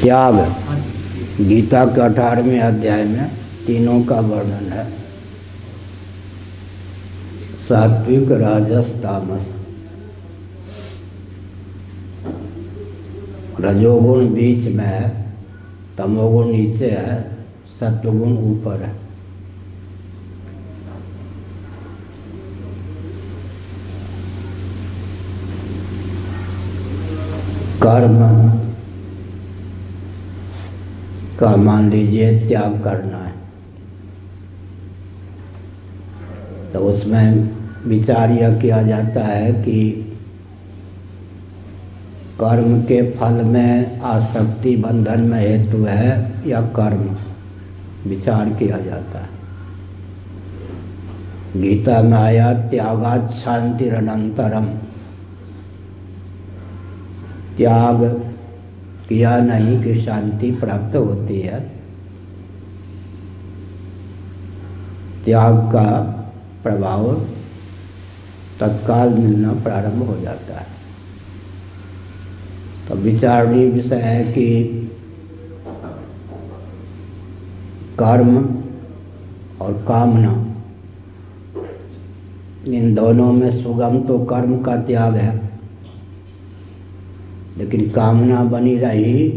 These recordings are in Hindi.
त्याग गीता के 18वें अध्याय में तीनों का वर्णन है। सात्विक, राजस, तामस। रजोगुण बीच में है, तमोगुण नीचे है, सत्वगुण ऊपर है। कर्म का मान लीजिए त्याग करना है, तो उसमें विचार यह किया जाता है कि कर्म के फल में आसक्ति बंधन में हेतु है या कर्म, विचार किया जाता है। गीता में आया त्यागात् शांतिरनंतरम, त्याग किया नहीं कि शांति प्राप्त होती है। त्याग का प्रभाव तत्काल मिलना प्रारंभ हो जाता है। तो विचारणीय विषय है कि कर्म और कामना, इन दोनों में सुगम तो कर्म का त्याग है, लेकिन कामना बनी रही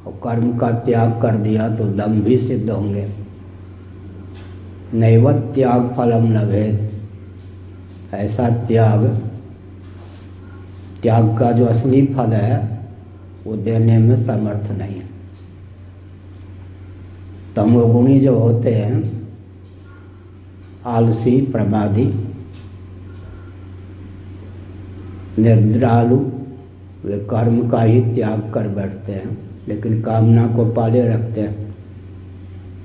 और कर्म का त्याग कर दिया तो दम भी सिद्ध होंगे। नैव त्याग फलम लभेत, ऐसा त्याग का जो असली फल है वो देने में समर्थ नहीं है। तमोगुणी जो होते हैं, आलसी, प्रमादी, निद्रालु, वे कर्म का ही त्याग कर बैठते हैं, लेकिन कामना को पाले रखते हैं,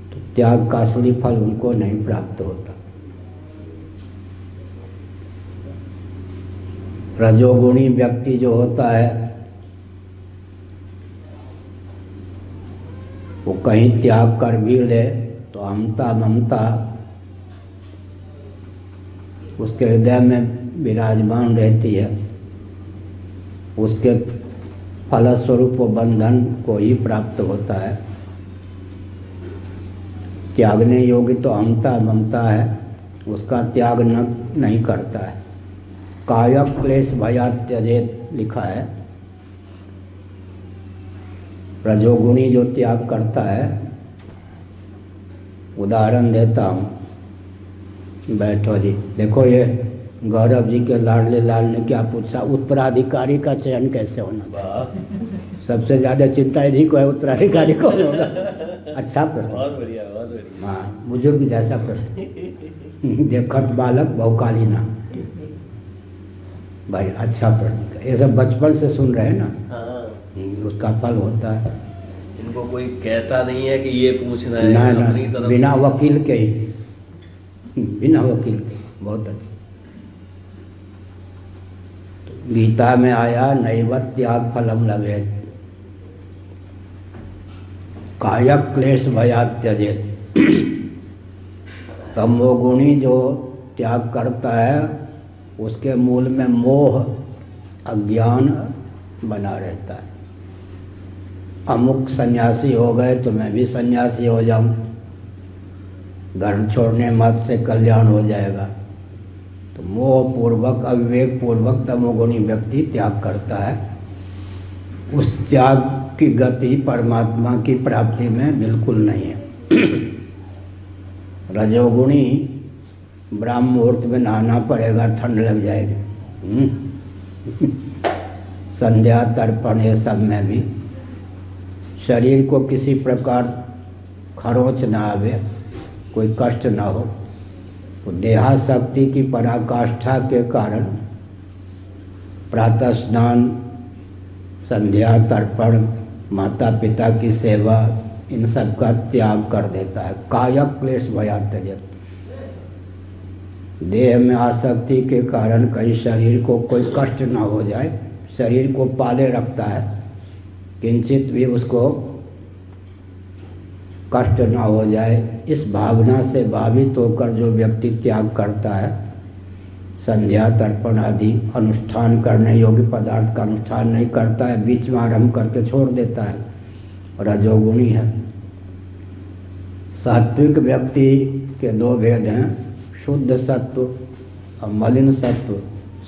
तो त्याग का असली फल उनको नहीं प्राप्त होता। रजोगुणी व्यक्ति जो होता है वो कहीं त्याग कर भी ले तो अहंता ममता उसके हृदय में विराजमान रहती है, उसके फलस्वरूप वो बंधन को ही प्राप्त होता है। त्यागने योग्य तो अहंता ममता है, उसका त्याग नहीं करता है। काय क्लेश भयात् त्यजेत लिखा है। रजोगुणी जो त्याग करता है, उदाहरण देता हूँ, बैठो जी, देखो ये गौरव जी के लाडले लाल ने क्या पूछा, उत्तराधिकारी का चयन कैसे होना चाहिए। सबसे ज़्यादा चिंता इन्हीं को है, उत्तराधिकारी कौन होगा। अच्छा प्रश्न, बहुत बढ़िया, बहुत बढ़िया। हाँ, बुजुर्ग जैसा प्रश्न। देखत बालक बहुकाली ना, भाई अच्छा प्रश्न। ये सब बचपन से सुन रहे हैं ना, उसका फल होता है। इनको कोई कहता नहीं है कि ये पूछना है, ना अपनी तरफ बिना वकील के ही, बिना वकील के। बहुत अच्छा। गीता में आया नैव त्याग फलम लभेत, काय क्लेश भयात् त्यजेत। तमोगुणी जो त्याग करता है उसके मूल में मोह, अज्ञान बना रहता है। अमुक सन्यासी हो गए तो मैं भी सन्यासी हो जाऊं, घर छोड़ने मत से कल्याण हो जाएगा। तो मोह पूर्वक, अविवेक पूर्वक तमोगुणी व्यक्ति त्याग करता है। उस त्याग की गति परमात्मा की प्राप्ति में बिल्कुल नहीं है। रजोगुणी ब्राह्म मुहूर्त में नहाना पड़ेगा, ठंड लग जाएगी। संध्या, तर्पण, ये सब में भी शरीर को किसी प्रकार खरोंच ना आवे, कोई कष्ट ना हो, तो देहाशक्ति की पराकाष्ठा के कारण प्रातः स्नान, संध्या, तर्पण, माता पिता की सेवा, इन सब का त्याग कर देता है। काय क्लेश भयात् त्यजेत। देह में आसक्ति के कारण कहीं शरीर को कोई कष्ट ना हो जाए, शरीर को पाले रखता है, किंचित भी उसको कष्ट ना हो जाए, इस भावना से भावित होकर जो व्यक्ति त्याग करता है, संध्या, तर्पण आदि अनुष्ठान करने योग्य पदार्थ का अनुष्ठान नहीं करता है, बीच में आरंभ करके छोड़ देता है, रजोगुणी है। सात्विक व्यक्ति के दो भेद हैं, शुद्ध सत्व और मलिन सत्व।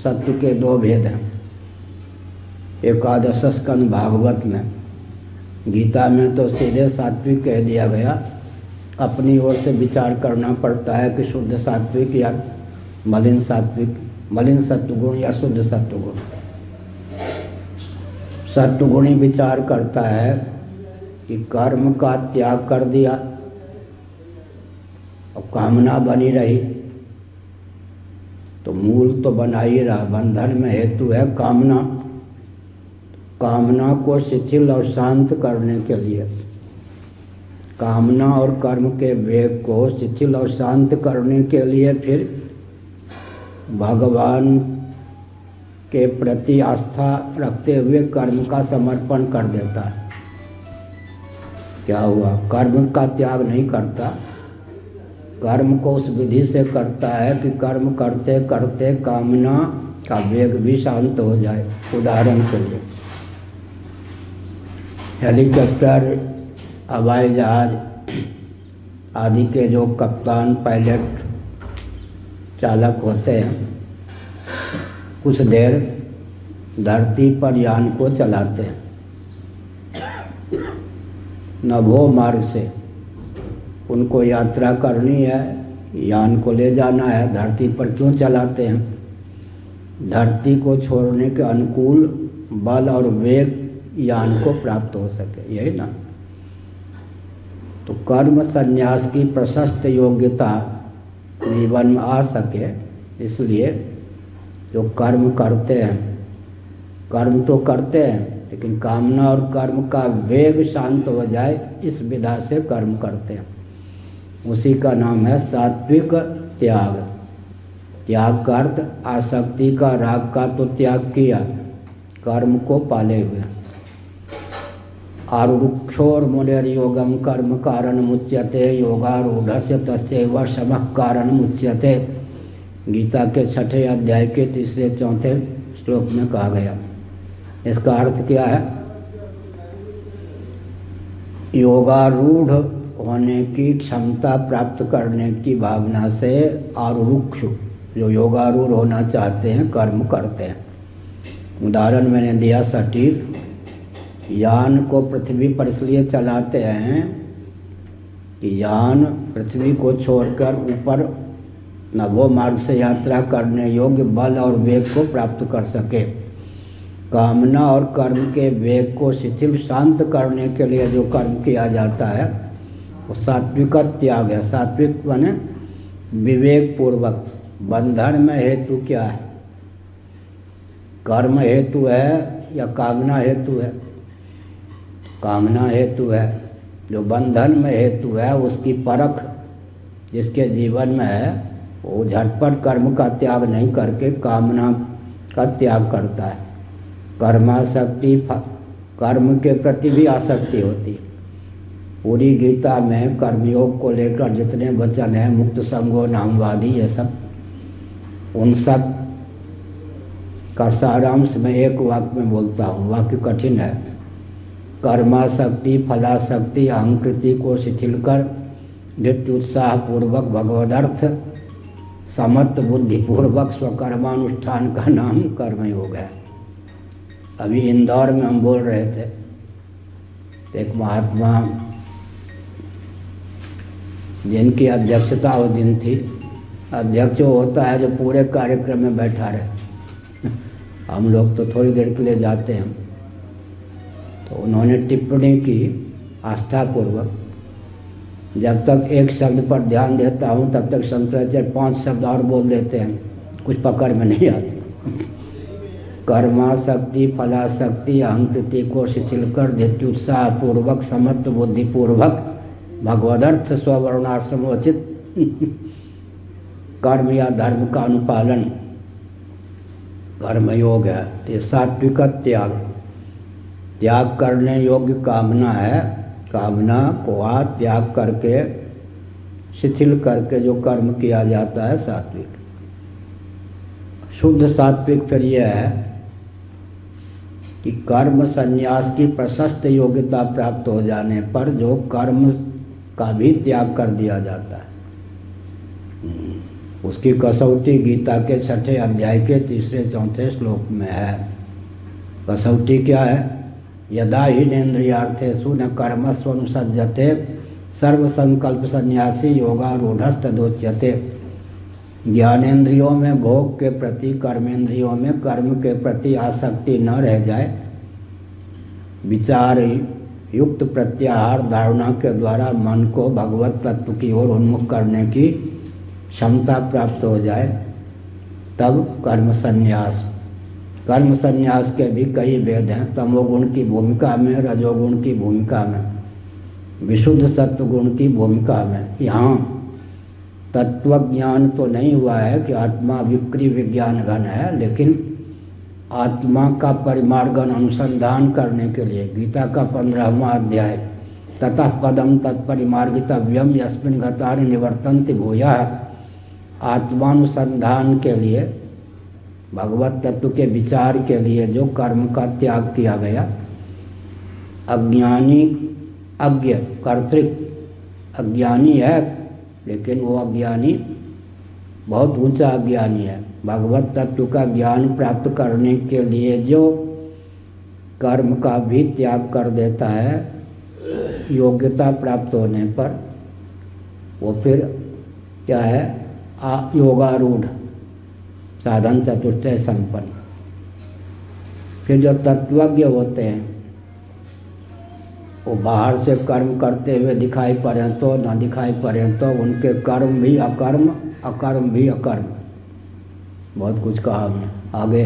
सत्व के दो भेद हैं। एकादश स्कंद भागवत में, गीता में तो सीधे सात्विक कह दिया गया। अपनी ओर से विचार करना पड़ता है कि शुद्ध सात्विक या मलिन सात्विक, मलिन सत्वगुण या शुद्ध सत्वगुण। सत्वगुणी विचार करता है कि कर्म का त्याग कर दिया और कामना बनी रही तो मूल तो बना ही रहा। बंधन में हेतु है कामना। कामना को शिथिल और शांत करने के लिए, कामना और कर्म के वेग को शिथिल और शांत करने के लिए फिर भगवान के प्रति आस्था रखते हुए कर्म का समर्पण कर देता है। क्या हुआ? कर्म का त्याग नहीं करता, कर्म को उस विधि से करता है कि कर्म करते करते कामना का वेग भी शांत हो जाए। उदाहरण के लिए हेलीकॉप्टर, हवाई जहाज आदि के जो कप्तान, पायलट, चालक होते हैं, कुछ देर धरती पर यान को चलाते हैं। नभो मार्ग से उनको यात्रा करनी है, यान को ले जाना है। धरती पर क्यों चलाते हैं? धरती को छोड़ने के अनुकूल बल और वेग यान को प्राप्त हो सके, यही ना। तो कर्म संन्यास की प्रशस्त योग्यता जीवन में आ सके, इसलिए जो कर्म करते हैं, कर्म तो करते हैं लेकिन कामना और कर्म का वेग शांत हो जाए, इस विधा से कर्म करते हैं। उसी का नाम है सात्विक त्याग। त्याग का अर्थ आसक्ति का, राग का तो त्याग किया, कर्म को पाले हुए। आरुक्षोर मुनिर्योगम कर्म कारण मुच्यते, योगारूढ़स्य तस्यैव शमः कारण मुच्यते। गीता के 6ठे अध्याय के 3-4 श्लोक में कहा गया। इसका अर्थ क्या है? योगारूढ़ होने की क्षमता प्राप्त करने की भावना से आरुक्ष, जो योगारूढ़ होना चाहते हैं, कर्म करते हैं। उदाहरण मैंने दिया सटीक। यान को पृथ्वी पर इसलिए चलाते हैं कि यान पृथ्वी को छोड़कर ऊपर नभो मार्ग से यात्रा करने योग्य बल और वेग को प्राप्त कर सके। कामना और कर्म के वेग को शिथिल शांत करने के लिए जो कर्म किया जाता है वो सात्विक त्याग है। सात्विक माने विवेक पूर्वक। बंधन में हेतु क्या है? कर्म हेतु है या कामना हेतु है? कामना हेतु है। जो बंधन में हेतु है उसकी परख जिसके जीवन में है वो झटपट कर्म का त्याग नहीं करके कामना का त्याग करता है। कर्मासक्ति, कर्म के प्रति भी आसक्ति होती है। पूरी गीता में कर्मयोग को लेकर जितने वचन हैं, मुक्त संगो नामवादी, ये सब, उन सब का सारांश मैं एक वाक्य में बोलता हूँ। वाक्य कठिन है। कर्मासक्ति, फलासक्ति, अहंकृति को शिथिल कर धृत्य उत्साह पूर्वक भगवदर्थ समत्व बुद्धिपूर्वक स्वकर्मानुष्ठान का नाम कर्मयोग है। अभी इंदौर में हम बोल रहे थे, एक महात्मा जिनकी अध्यक्षता उस दिन थी। अध्यक्ष वो होता है जो पूरे कार्यक्रम में बैठा रहे। हम लोग तो थोड़ी देर के लिए जाते हैं। तो उन्होंने टिप्पणी की आस्थापूर्वक, जब तक एक शब्द पर ध्यान देता हूँ तब तक शंकराचार्य 5 शब्द और बोल देते हैं, कुछ पकड़ में नहीं आती। कर्मासक्ति, फलासक्ति, अहंकृति को शिथिल कर धृत्युत्साह पूर्वक समत्व बुद्धिपूर्वक भगवदर्थ स्ववर्णाश्रमोचित कर्म या धर्म का अनुपालन कर्मयोग है। ये सात्विक त्याग। त्याग करने योग्य कामना है। कामना को त्याग करके, शिथिल करके जो कर्म किया जाता है सात्विक। शुद्ध सात्विक फिर यह है कि कर्म संन्यास की प्रशस्त योग्यता प्राप्त हो जाने पर जो कर्म का भी त्याग कर दिया जाता है, उसकी कसौटी गीता के 6ठे अध्याय के 3-4 श्लोक में है। कसौटी क्या है? यदा हीनेन्द्रियार्थेषु न कर्मस्वनुसज्जते सर्वसंकल्प संन्यासी योगारूढ़स्तदोच्यते। ज्ञानेन्द्रियों में भोग के प्रति, कर्मेंद्रियों में कर्म के प्रति आसक्ति न रह जाए, विचार युक्त प्रत्याहार धारणा के द्वारा मन को भगवत तत्व की ओर उन्मुख करने की क्षमता प्राप्त हो जाए, तब कर्म संन्यास। कर्म संन्यास के भी कई भेद हैं, तमोगुण की भूमिका में, रजोगुण की भूमिका में, विशुद्ध सत्व गुण की भूमिका में। यहाँ तत्वज्ञान तो नहीं हुआ है कि आत्मा विक्री विज्ञान घन है, लेकिन आत्मा का परिमार्गन अनुसंधान करने के लिए गीता का 15वां अध्याय, ततः पदम तत्परिमार्गितव्यम यस्मिन् गतानि निवर्तन्ति भूयः, आत्मानुसंधान के लिए, भगवत तत्व के विचार के लिए जो कर्म का त्याग किया गया। अज्ञानी अज्ञ कर्तृक अज्ञानी है, लेकिन वो अज्ञानी बहुत ऊंचा अज्ञानी है। भगवत तत्व का ज्ञान प्राप्त करने के लिए जो कर्म का भी त्याग कर देता है, योग्यता प्राप्त होने पर, वो फिर क्या है? योगारूढ़, साधन चतुष्टय संपन्न। फिर जो तत्वज्ञ होते हैं, वो बाहर से कर्म करते हुए दिखाई पड़े तो न दिखाई पड़े तो उनके कर्म भी अकर्म, अकर्म भी अकर्म। बहुत कुछ कहा हमने। आगे